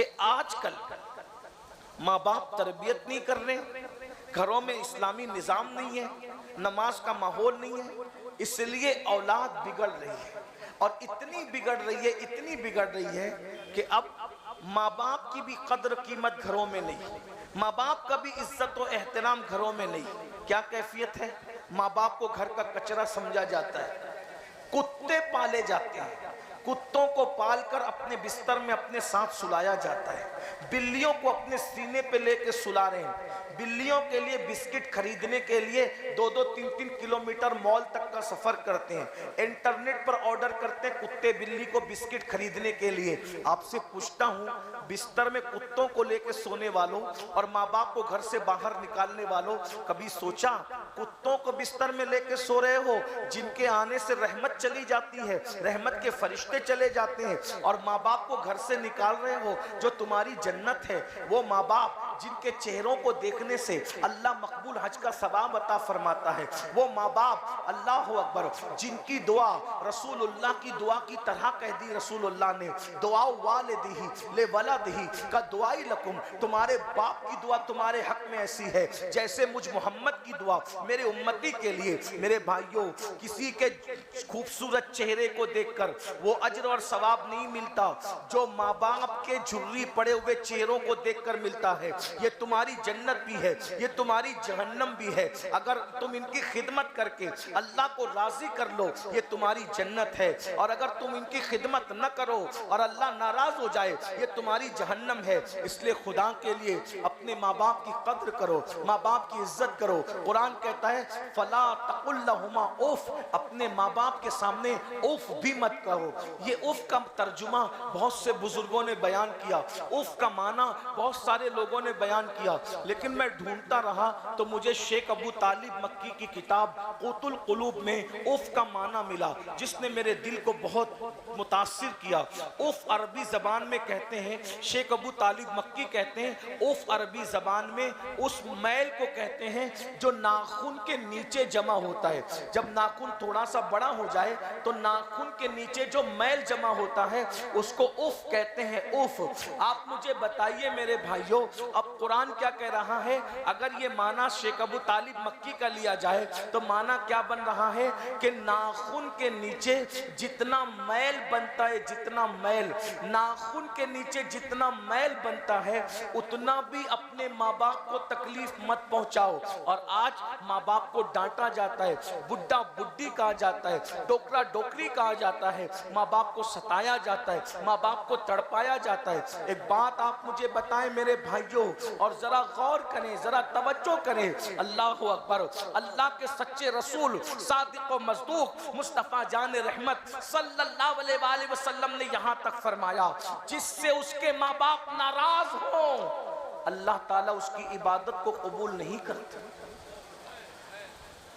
कि आजकल माँ बाप तरबियत नहीं कर रहे, घरों में इस्लामी निज़ाम नहीं है, नमाज का माहौल नहीं है, इसलिए औलाद बिगड़ रही है। और इतनी बिगड़ रही है, इतनी बिगड़ रही है कि अब माँ बाप की भी कद्र कीमत घरों में नहीं, माँ बाप का भी इज्जत और एहतराम घरों में नहीं। क्या कैफियत है? माँ बाप को घर का कचरा समझा जाता है, कुत्ते पाले जाते हैं, कुत्तों को पालकर अपने बिस्तर में अपने साथ सुलाया जाता है, बिल्लियों को अपने सीने पे लेके सुला रहे हैं, बिल्लियों के लिए बिस्किट खरीदने के लिए 2-3 किलोमीटर मॉल तक का सफर करते हैं, इंटरनेट पर ऑर्डर करते हैं कुत्ते बिल्ली को बिस्किट खरीदने के लिए। आपसे पूछता हूँ, बिस्तर में कुत्तों को लेके सोने वालों और माँ बाप को घर से बाहर निकालने वालों, कभी सोचा कुत्तों को बिस्तर में लेके सो रहे हो जिनके आने से रहमत चली जाती है, रहमत के फरिश्ते चले जाते हैं, और माँ बाप को घर से निकाल रहे हो जो तुम्हारी जन्नत है, वो माँ बाप जिनके चेहरों को देखने से अल्लाह मकबूल हज का सवाब अता फरमाता है, वो माँ बाप अल्लाह अकबर जिनकी दुआ रसूलुल्लाह की दुआ की तरह कह दी रसूलुल्लाह ने, दुआ वालिदिही ले वलदिही का दुआई लकुम, तुम्हारे बाप की दुआ तुम्हारे हक में ऐसी है जैसे मुझ मोहम्मद की दुआ मेरे उम्मती के लिए। मेरे भाइयों, किसी के खूबसूरत चेहरे को देखकर वो अजर और सवाब नहीं मिलता जो माँ बाप के झुर्री पड़े हुए चेहरों को देखकर मिलता है। ये तुम्हारी जन्नत भी है, ये तुम्हारी जहन्नम भी है। अगर तुम इनकी खिदमत करके अल्लाह को राजी कर लो, ये तुम्हारी जन्नत है, और अगर तुम इनकी खिदमत न करो और अल्लाह नाराज हो जाए, ये तुम्हारी जहन्नम है। इसलिए खुदा के लिए अपने माँ बाप की कद्र करो, माँ बाप की इज्जत करो। कुरान कहता है फला तकुल लहुमा उफ, अपने माँ बाप के सामने उफ भी मत कहो। ये उफ का तर्जुमा बहुत से बुजुर्गों ने बयान किया, उफ का माना बहुत सारे लोगों ने बयान किया, लेकिन मैं ढूंढता रहा तो मुझे शेख अबू तालिब मक्की की किताब क़ुतुल क़ुलूब में उफ का माना मिला, जिसने मेरे दिल को बहुत मुतासिर किया। उफ अरबी जबान में कहते हैं, शेख अबू तालिब मक्की कहते हैं उफ अरबी जबान में उस मैल को कहते हैं जो नाखून के नीचे जमा होता है। जब नाखून थोड़ा सा बड़ा हो जाए तो नाखून के नीचे जो मैल जमा होता है उसको उफ कहते हैं, उफ। आप मुझे बताइए मेरे भाइयों, अब कुरान क्या कह रहा है? अगर ये माना शेख अबू तालिब मक्की का लिया जाए तो माना क्या बन रहा है कि नाखून के नीचे जितना मैल बनता है, जितना मैल नाखून के नीचे जितना मैल बनता है, उतना भी अपने माँ बाप को तकलीफ मत पहुंचाओ। और आज माँ बाप को डांटा जाता है, बुड्ढा बुड्ढी कहा जाता है, डोकरा डोकरी कहा जाता है, माँ बाप को सताया जाता है, माँ बाप को तड़पाया जाता है। एक बात आप मुझे बताएं मेरे भाइयों, और जरा गौर करें, जरा तवज्जो करें। अल्लाह अकबर, अल्लाह के सच्चे रसूल सादिक और मज़दूक मुस्तफ़ा जान रहमत सल्लल्लाहु अलैहि वसल्लम ने यहाँ तक फरमाया, जिससे उसके माँ बाप नाराज हो अल्लाह ताला उसकी इबादत को कबूल नहीं करता।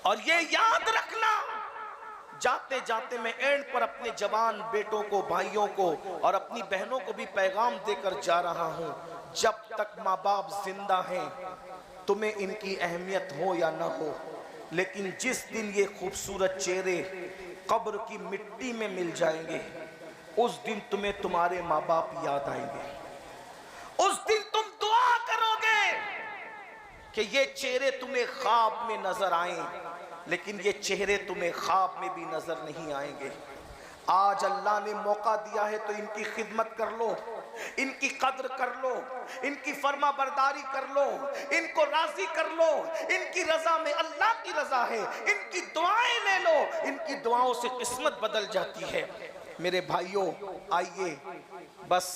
और ये याद रखना, जाते जाते मैं एंड पर अपने जवान बेटों को, भाइयों को और अपनी बहनों को भी पैगाम देकर जा रहा हूं, जब तक माँ बाप जिंदा हैं तुम्हें इनकी अहमियत हो या ना हो, लेकिन जिस दिन ये खूबसूरत चेहरे कब्र की मिट्टी में मिल जाएंगे, उस दिन तुम्हें तुम्हारे माँ बाप याद आएंगे। उस दिन तुम दुआ करोगे कि ये चेहरे तुम्हें ख्वाब में नजर आए, लेकिन ये चेहरे तुम्हें ख्वाब में भी नजर नहीं आएंगे। आज अल्लाह ने मौका दिया है तो इनकी खिदमत कर लो, इनकी कद्र कर लो, इनकी फर्मा बरदारी कर लो, इनको राजी कर लो। इनकी रजा में अल्लाह की रजा है, इनकी दुआएं ले लो, इनकी दुआओं से किस्मत बदल जाती है। मेरे भाइयों, आइए बस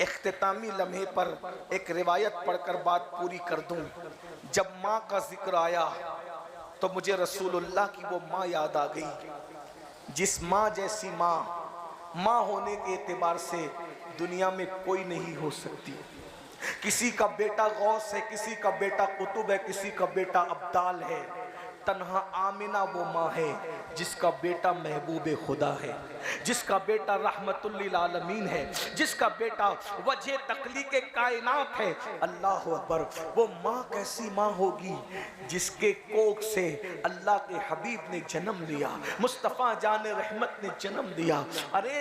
इख्तितामी लम्हे पर एक रिवायत पढ़कर बात पूरी कर दूं। जब माँ का जिक्र आया तो मुझे रसूलुल्लाह की वो माँ याद आ गई, जिस माँ जैसी माँ होने के एतबार से दुनिया में कोई नहीं हो सकती। किसी का बेटा गौस है, किसी का बेटा कुतुब है, किसी का बेटा अब्दाल है, तन्हा आमिना वो माँ है जिसका बेटा महबूबे खुदा है, जिसका बेटा रहमतुल लिल आलमीन है, जिसका बेटा वजह तख्लीक़े कायनात है। अल्लाह अकबर। वो माँ कैसी माँ होगी जिसके कोख से अल्लाह के हबीब ने जन्म लिया, मुस्तफ़ा जान रहमत ने जन्म दिया। अरे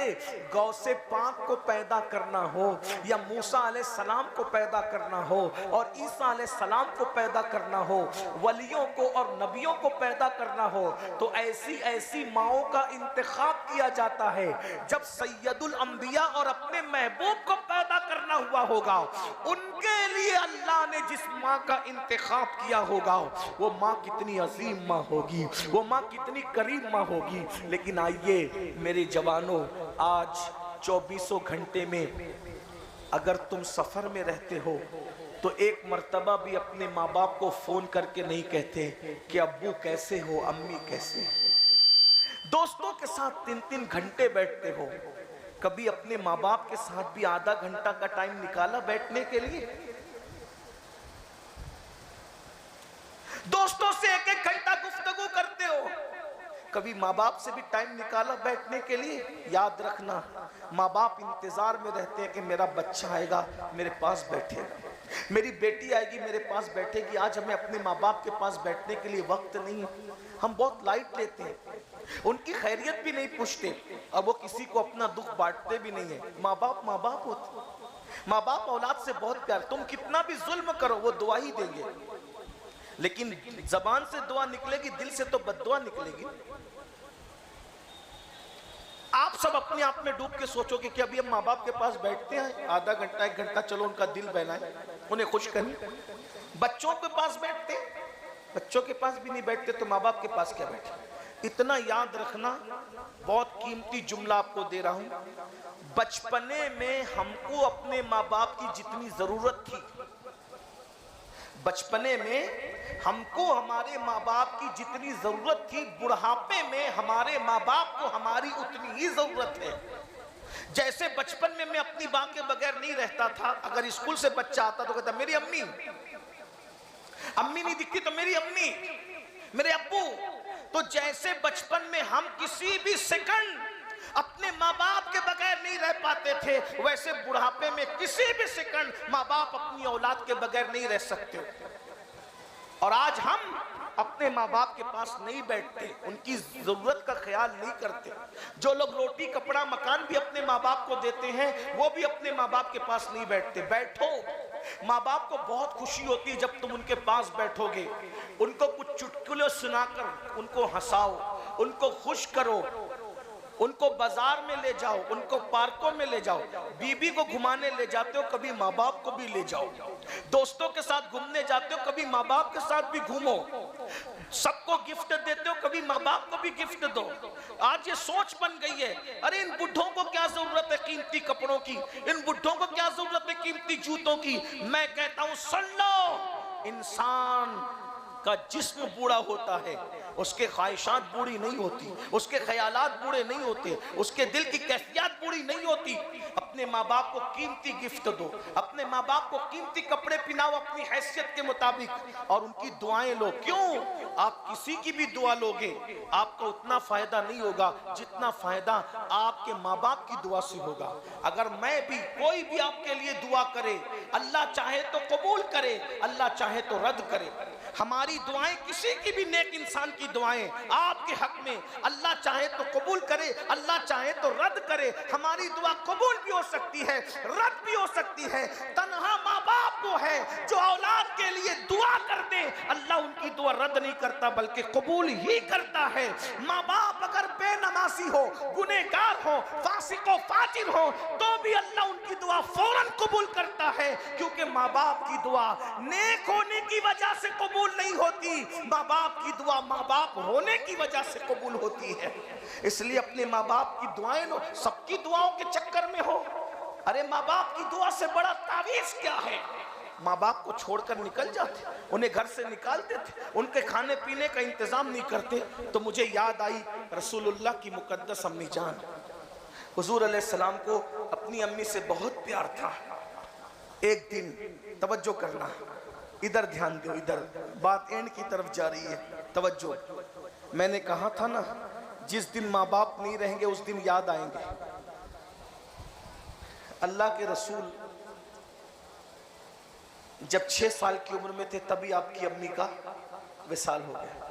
गौसे पाक को पैदा करना हो या मूसा अलैहिस्सलाम को पैदा करना हो और ईसा अलैहिस्सलाम को पैदा करना हो, वलियों को और नबियों को पैदा करना हो, तो ऐसी ऐसी माओं का इंतखाब किया जाता है। जब सैयदुल अंबिया और अपने महबूब को पैदा करना हुआ होगा, उनके लिए अल्लाह ने जिस माँ का इंतखाब किया होगा, वो माँ कितनी अजीम माँ होगी, वो माँ कितनी करीम माँ होगी। लेकिन आइए मेरे जवानों, आज 24 घंटे में अगर तुम सफर में रहते हो तो एक मर्तबा भी अपने माँ बाप को फोन करके नहीं कहते कि अब्बू कैसे हो, अम्मी कैसे। दोस्तों के साथ 3-3 घंटे बैठते हो, कभी अपने माँ बाप के साथ भी आधा घंटा का टाइम निकाला बैठने के लिए? दोस्तों से 1-1 घंटा गुफ्तगू करते हो, कभी माँ बाप से भी टाइम निकाला बैठने के लिए? याद रखना, माँ बाप इंतजार में रहते हैं कि मेरा बच्चा आएगा मेरे पास बैठेगा, मेरी बेटी आएगी मेरे पास बैठेगी। आज हमें अपने माँ बाप के पास बैठने के लिए वक्त नहीं है, हम बहुत लाइट लेते हैं, उनकी खैरियत भी नहीं पूछते और वो किसी को अपना दुख बांटते भी नहीं है। माँ बाप होते, माँ बाप औलाद से बहुत प्यार, तुम कितना भी जुल्म करो वो दुआ ही देंगे, लेकिन जबान से दुआ निकलेगी, दिल से तो बद्दुआ निकलेगी। आप सब अपने आप में डूब के सोचोगे कि अभी हम माँ बाप के पास बैठते हैं आधा घंटा 1 घंटा, चलो उनका दिल बहलाएं, उन्हें खुश करें। बच्चों के पास बैठते, बच्चों के पास भी नहीं बैठते तो माँ बाप के पास क्या बैठे। इतना याद रखना, बहुत कीमती जुमला आपको दे रहा हूं, बचपने में हमको अपने माँ बाप की जितनी जरूरत थी, बचपने में हमको हमारे माँ बाप की जितनी जरूरत थी, बुढ़ापे में हमारे माँ बाप को हमारी उतनी ही जरूरत है। जैसे बचपन में मैं अपनी माँ के बगैर नहीं रहता था, अगर स्कूल से बच्चा आता तो कहता मेरी अम्मी, अम्मी नहीं दिखती तो मेरी अम्मी, मेरे अब्बू। तो जैसे बचपन में हम किसी भी सेकंड अपने माँ बाप के बगैर नहीं रह पाते थे, वैसे बुढ़ापे में किसी भी सेकंड माँ बाप अपनी औलाद के बगैर नहीं रह सकते। और आज हम अपने माँ बाप के पास नहीं बैठते, उनकी जरूरत का ख्याल नहीं करते। जो लोग रोटी कपड़ा मकान भी अपने माँ बाप को देते हैं, वो भी अपने माँ बाप के पास नहीं बैठते। बैठो, माँ बाप को बहुत खुशी होती है जब तुम उनके पास बैठोगे, उनको कुछ चुटकुले सुनाकर उनको हंसाओ, उनको खुश करो, उनको बाजार में ले जाओ, उनको पार्कों में ले जाओ, बीबी को घुमाने ले जाते हो, कभी माँ बाप को भी ले जाओ, दोस्तों के साथ घूमने जाते हो, कभी माँ बाप के साथ भी घूमो, सबको गिफ्ट देते हो, कभी माँ बाप को भी गिफ्ट दो। आज ये सोच बन गई है, अरे इन बुढ़ों को क्या जरूरत है कीमती कपड़ों की, इन बुढ़ों को क्या जरूरत है कीमती जूतों की। मैं कहता हूं सुन लो, इंसान का जिस्म बूढ़ा होता है, उसके ख्वाहिशात बूढ़ी नहीं होती, उसके ख्यालात बूढ़े नहीं होते, उसके दिल की कैफियत बूढ़ी नहीं होती। अपने माँ बाप को कीमती गिफ्ट दो, अपने माँ बाप को कीमती कपड़े पहनाओ अपनी हैसियत के मुताबिक, और उनकी दुआएं लो। क्यों? आप किसी की भी दुआ लोगे आपको उतना फायदा नहीं होगा जितना फायदा आपके माँ बाप की दुआ से होगा। अगर मैं भी, कोई भी आपके लिए दुआ करे, अल्लाह चाहे तो कबूल करे, अल्लाह चाहे तो रद्द करे। हमारी दुआएं, किसी की भी नेक इंसान की दुआएं आपके हक में, अल्लाह चाहे तो कबूल करे, अल्लाह चाहे तो रद्द करे। हमारी दुआ कबूल भी हो सकती है, रद्द भी हो सकती है। तन्हा माँ बाप वो है जो औलाद के लिए दुआ कर दे, अल्लाह उनकी दुआ रद्द नहीं करता बल्कि कबूल ही करता है। माँ बाप अगर बेनमाजी हो, गुनहगार हो, फासिक हो, फाजिर हो, तो भी अल्लाह उनकी दुआ फौरन कबूल करता है, क्योंकि माँ बाप की दुआ नेक होने की वजह से कबूल नहीं होती, माँ बाप की दुआ माँ बाप होने की वजह से कबूल होती है। इसलिए अपने माँ बाप की दुआएं लो। सबकी दुआओं के चक्कर में हो, अरे माँ बाप की दुआ से बड़ा तावीज क्या है। माँ बाप को छोड़कर निकल जाते, उन्हें घर से निकाल देते, उनके खाने पीने का इंतजाम नहीं करते। तो मुझे याद आई रसूलुल्लाह की मुकद्दस अम्मी जान, हुजूर अलैहिस्सलाम को अपनी अम्मी से बहुत प्यार था। एक दिन, तवज्जो करना, इधर ध्यान दो, इधर बात एंड की तरफ जा रही है। तवज्जो, मैंने कहा था ना, जिस दिन माँ बाप नहीं रहेंगे उस दिन याद आएंगे। अल्लाह के रसूल जब 6 साल की उम्र में थे तभी आपकी अम्मी का विसाल हो गया।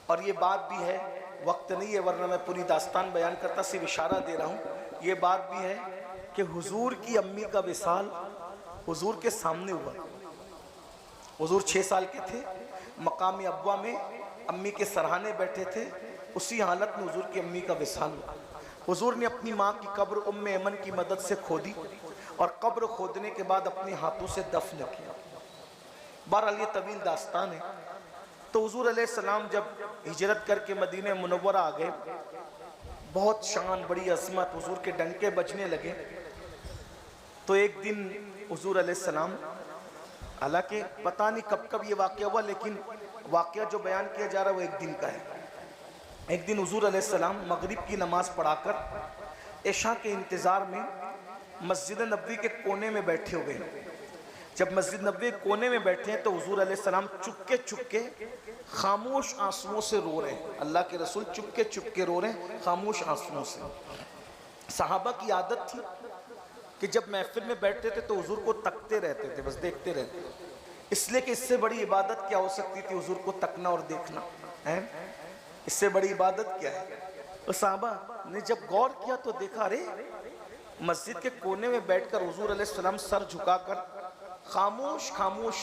और ये बात भी है, वक्त नहीं है वरना मैं पूरी दास्तान बयान करता, सिर्फ इशारा दे रहा हूँ। ये बात भी है कि हुजूर की अम्मी का विसाल हुजूर के सामने हुआ। हुजूर 6 साल के थे, मकाम अब्वा में अम्मी के सराहने बैठे थे, उसी हालत में हुजूर की अम्मी का विसाल हुआ। हुजूर ने अपनी माँ की कब्र उम्मे ऐमन की मदद से खोदी और कब्र खोदने के बाद अपने हाथों से दफन किया। बहरहाल ये तवील दास्तान है। तो हुजूर अलैहिस्सलाम जब हिजरत करके मदीने मुनव्वरा आ गए, बहुत शान, बड़ी अज़मत, हुजूर के डंके बजने लगे। तो एक दिन हुजूर अलैहिस्सलाम, हालांकि पता नहीं कब कब ये वाक़या हुआ, लेकिन वाक़या जो बयान किया जा रहा है वो एक दिन का है। एक दिन हुजूर अलैहिस्सलाम मगरिब की नमाज़ पढ़ाकर इशा के इंतज़ार में मस्जिद नबवी के कोने में बैठे हुए। जब मस्जिद नबवी के कोने में बैठे हैं तो हुजूर अलैहिस्सलाम चुपके चुपके खामोश आंसुओं से रो रहे हैं। अल्लाह के रसूल चुपके चुपके रो रहे हैं, खामोश आंसुओं से। सहाबा की आदत थी कि जब महफिल में बैठते थे तो हुजूर को तकते रहते थे, बस देखते रहते थे, इसलिए कि इससे बड़ी इबादत क्या हो सकती थी हुजूर को तकना और देखना है। इससे बड़ी इबादत क्या है। तो सहाबा ने जब गौर किया तो देखा, अरे मस्जिद के कोने में बैठकर हुजूर अलैहिस्सलाम सर झुकाकर खामोश खामोश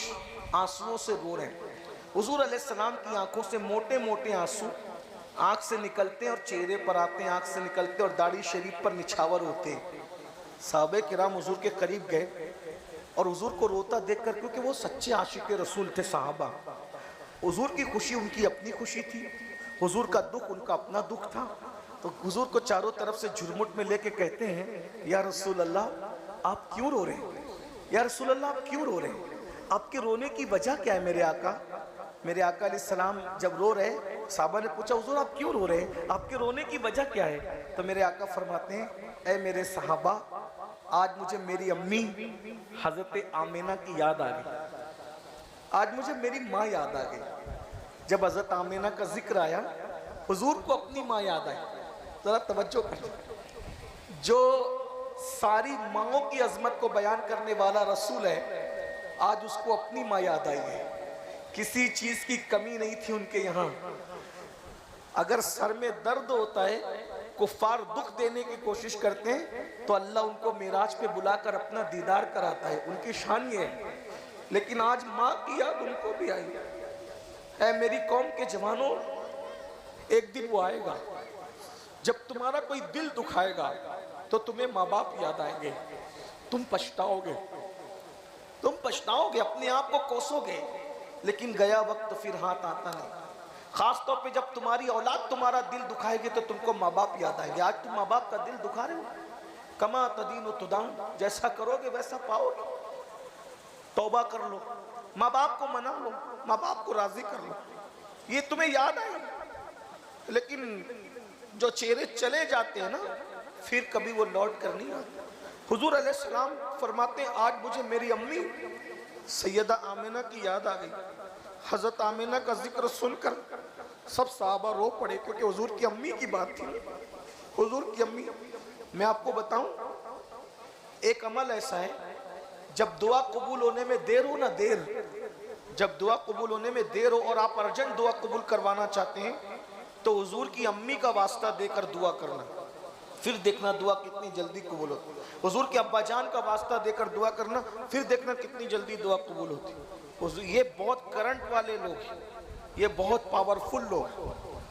आंसुओं से रो रहे हैं। हुजूर अलैहिस्सलाम की आंखों से मोटे मोटे आंसू आंख से निकलते हैं और चेहरे पर आते हैं, आंख से निकलते और दाढ़ी शरीफ पर निछावर होते हैं। साहबे किराम हुजूर के करीब गए और हुजूर को रोता देखकर, क्योंकि वो सच्चे आशिक रसूल थे साहबा, हुजूर की खुशी उनकी अपनी खुशी थी, हुजूर का दुख उनका अपना दुख था। तो हुजूर को चारों तरफ से झुरमुट में लेके कहते हैं, या रसूल अल्लाह आप क्यों रो रहे हैं? या रसूल अल्लाह आप क्यों रो रहे हैं? आपके रोने की वजह क्या है मेरे आका? मेरे आका अलैहिस्सलाम जब रो रहे, साहबा ने पूछा हुजूर आप क्यों रो रहे हैं, आपके रोने की वजह क्या है? तो मेरे आका फरमाते हैं, ऐ मेरे सहाबा, आज मुझे मेरी अम्मी हजरत आमिना की याद आ गई। आज मुझे मेरी माँ याद आ गई। जब हजरत आमिना का जिक्र आया, हुजूर को अपनी माँ याद आई। जरा तवज्जो कर, जो सारी माँओं की अजमत को बयान करने वाला रसूल है, आज उसको अपनी माँ याद आई है। किसी चीज की कमी नहीं थी उनके यहाँ। अगर सर में दर्द होता है, कुफ्फार दुख देने की कोशिश करते हैं, तो अल्लाह उनको मिराज पे बुलाकर अपना दीदार कराता है, उनकी शान ये है। लेकिन आज माँ की याद उनको भी आई। ऐ मेरी कौम के जवानों, एक दिन वो आएगा जब तुम्हारा कोई दिल दुखाएगा तो तुम्हें माँ बाप याद आएंगे, तुम पछताओगे, तुम पछताओगे, अपने आप को कोसोगे, लेकिन गया वक्त फिर हाथ आता नहीं। खास तौर पे जब तुम्हारी औलाद तुम्हारा दिल दुखाएगी तो तुमको माँ बाप याद आएंगे। आज तुम माँ बाप का दिल दुखा रहे हो, कमा तदीन तुदान, जैसा करोगे वैसा पाओगे। तौबा कर लो, माँ बाप को मना लो, माँ बाप को राजी कर लो, ये तुम्हें याद आएगा। लेकिन जो चेहरे चले जाते हैं ना, फिर कभी वो लौट कर नहीं आते। हुजूर अलैहिस्सलाम फरमाते हैं, आज मुझे मेरी अम्मी सैयदा आमिना की याद आ गई। हजरत आमिना का जिक्र सुनकर सब सहाबा रो पड़े, क्योंकि हुजूर की अम्मी की बात थी। हुजूर की अम्मी, मैं आपको बताऊं, एक अमल ऐसा है, जब दुआ कबूल होने में देर हो ना, देर, जब दुआ कबूल होने में देर हो और आप अर्जेंट दुआ कबूल करवाना चाहते हैं, तो हुजूर की अम्मी का वास्ता देकर दुआ करना, फिर देखना दुआ कितनी जल्दी कबूल होती। हुजूर के अब्बा जान का वास्ता देकर दुआ करना, फिर देखना कितनी जल्दी दुआ कबूल होती। ये बहुत करंट वाले लोग हैं, ये बहुत पावरफुल लोग।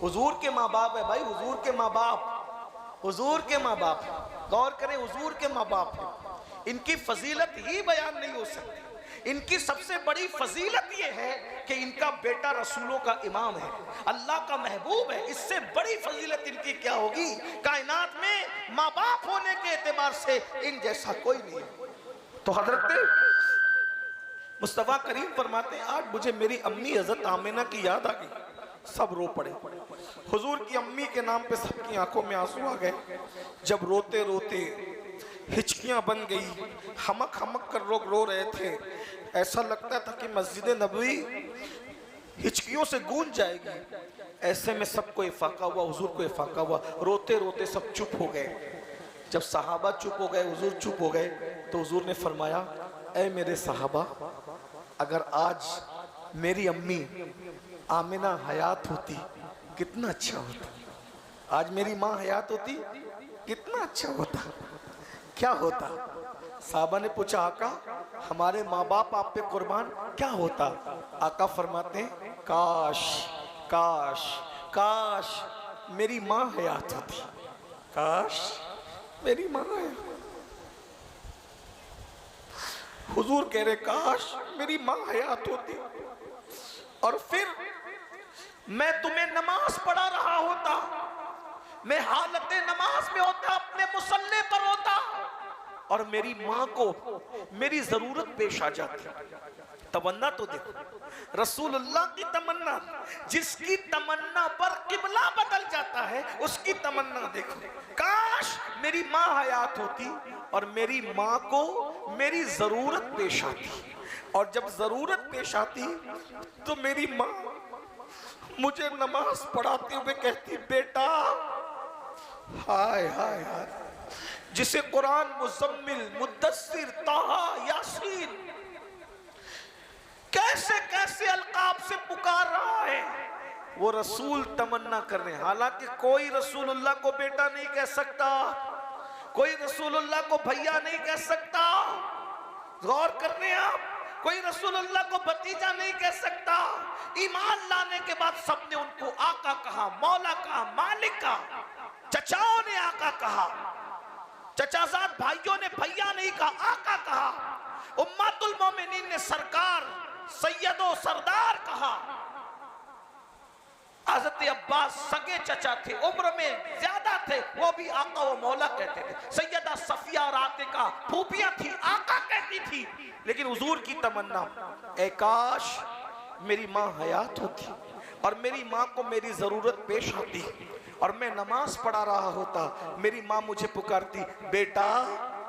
हुजूर के माँ बाप है भाई, हुजूर के माँ बाप, हुजूर के माँ बाप, गौर करें, हुजूर के माँ बाप है। इनकी फजीलत ही बयान नहीं हो सकती। इनकी सबसे बड़ी फजीलत ये है कि इनका बेटा रसूलों का इमाम है, अल्लाह का महबूब है। इससे बड़ी फजीलत इनकी क्या होगी? कायनात में माँ बाप होने के एतबार से इन जैसा कोई नहीं है। तो हजरत मुस्तफा करीम फरमाते हैं, आज मुझे मेरी अम्मी हजरत आमिना की याद आ गई। सब रो पड़े। हुजूर की अम्मी के नाम पे सबकी आंखों में आंसू आ गए। जब रोते रोते हिचकियां बन गई, हमक हमक कर लोग रो रहे थे। ऐसा लगता था कि मस्जिद नबवी हिचकियों से गूंज जाएगी। ऐसे में सबको इफाका हुआ, हुजूर को इफाका हुआ, रोते रोते सब चुप हो गए। जब सहाबा चुप हो गए, हुजूर चुप हो गए, तो हुजूर ने फरमाया, ऐ मेरे सहाबा, अगर आज मेरी अम्मी आमिना हयात होती कितना अच्छा होता। आज मेरी माँ हयात होती कितना अच्छा होता। क्या होता? साहबा ने पूछा, आका हमारे माँ बाप आप पे कुर्बान, क्या होता? आका फरमाते हैं, काश काश काश मेरी माँ हयात होती, काश मेरी माँ हयात। हुजूर कह रहे, काश मेरी माँ हयात होती और फिर मैं तुम्हें नमाज पढ़ा रहा होता, मैं हालत नमाज में होता, अपने मुसल्ले पर होता और मेरी माँ को मेरी जरूरत पेश आ जाती। तमन्ना तो देखो, रसूलुल्लाह की तमन्ना, जिसकी तमन्ना पर किबला बदल जाता है उसकी तमन्ना देखो। काश मेरी माँ हयात होती और मेरी माँ को मेरी जरूरत पेश आती, और जब जरूरत पेश आती तो मेरी माँ मुझे नमाज पढ़ाते हुए कहती, बेटा, हाय हाय हाय, जिसे कुरान मुज़म्मिल, मुद्दस्सिर, ताहा, यासीन कैसे कैसे अलकाब से पुकार रहा है, वो रसूल तमन्ना कर रहे हैं। हालांकि कोई रसूलुल्लाह को बेटा नहीं कह सकता, कोई रसूलुल्लाह को भैया नहीं कह सकता, गौर कर रहे हैं आप, कोई रसूलुल्लाह को भतीजा नहीं कह सकता। ईमान लाने के बाद सबने उनको आका कहा, मौला कहा, मालिक कहा। चचाओं ने आका कहा, चचाजाद भाइयों ने भैया नहीं कहा, आका कहा। उम्मतुल मोमिनीन ने सरकार, सैयदो, सरदार कहा। हज़रत अब्बास सगे चचा थे, उम्र में ज्यादा थे, वो भी आका व मौला कहते थे। सैयदा सफिया और आतिका फूफियां थी, आका कहती थी। लेकिन हुजूर की तमन्ना, ए काश मेरी माँ हयात होती और मेरी माँ को मेरी जरूरत पेश होती और मैं नमाज पढ़ा रहा होता, मेरी माँ मुझे पुकारती, बेटा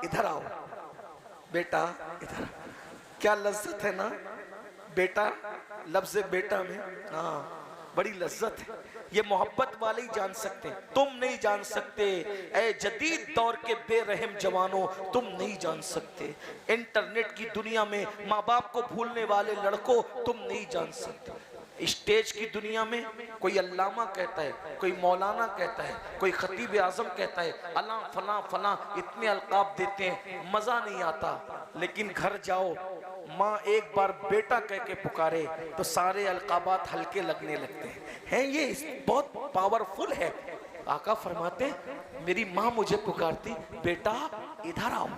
इधर आओ, बेटा इधर। क्या लज्जत है ना बेटा, लफ्ज़ बेटा में, हाँ बड़ी लज्जत है। ये मोहब्बत वाले ही जान सकते हैं, तुम नहीं जान सकते। ए जदीद दौर के बेरहम जवानों, तुम नहीं जान सकते। इंटरनेट की दुनिया में माँ बाप को भूलने वाले लड़कों, तुम नहीं जान सकते। स्टेज की दुनिया में कोई अल्लामा कहता है, कोई मौलाना कहता है, कोई खतीब आजम कहता है, अल्लाह फला फला, इतने अलकाब देते हैं, मजा नहीं आता। लेकिन घर जाओ, माँ एक बार बेटा कह के पुकारे तो सारे अलकाबात हल्के लगने लगते हैं। ये बहुत पावरफुल है। आका फरमाते, मेरी माँ मुझे पुकारती, बेटा इधर आओ।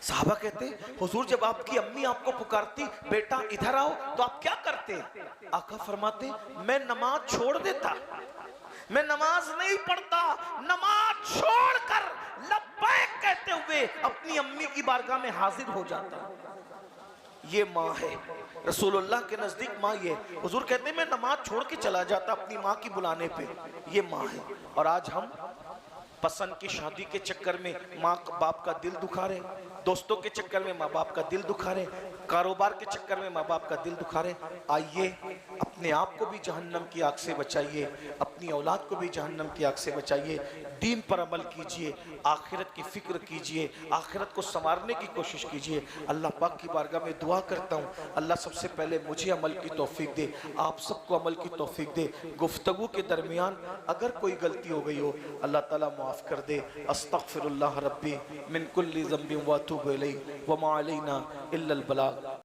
साहबा कहते, हुजूर जब आपकी अम्मी आपको पुकारती, बेटा इधर आओ, तो आप क्या करते? आका फरमाते, मैं नमाज छोड़ देता, मैं नमाज नहीं पढ़ता, नमाज छोड़कर लब्बैक कहते हुए अपनी अम्मी की बारगाह में हाजिर हो जाता। ये माँ है रसूलुल्लाह के नजदीक, माँ ये। हुजूर कहते हैं, मैं नमाज छोड़ के चला जाता अपनी माँ की बुलाने पे। ये माँ है। और आज हम पसंद की शादी के चक्कर में माँ बाप का दिल दुखा रहे, दोस्तों के चक्कर में माँ बाप का दिल दुखा रहे, कारोबार के चक्कर में माँ बाप का दिल दुखा रहे। आइए अपने आप को भी जहन्नम की आग से बचाइए, अपनी औलाद को भी जहन्नम की आग से बचाइए। दीन पर अमल कीजिए, आखिरत की फिक्र कीजिए, आखिरत को संवारने की कोशिश कीजिए। अल्लाह पाक की बारगाह में दुआ करता हूँ, अल्लाह सबसे पहले मुझे अमल की तौफीक दे, आप सबको अमल की तौफीक दे। गुफ्तगू के दरमियान अगर कोई गलती हो गई हो, अल्लाह ताला माफ़ कर दे। अस्तगफिरुल्लाह रब्बी मिन कुल्ली ज़ंबिन व अतूबु इलैहि व मा अलैना इल्लल बलाग।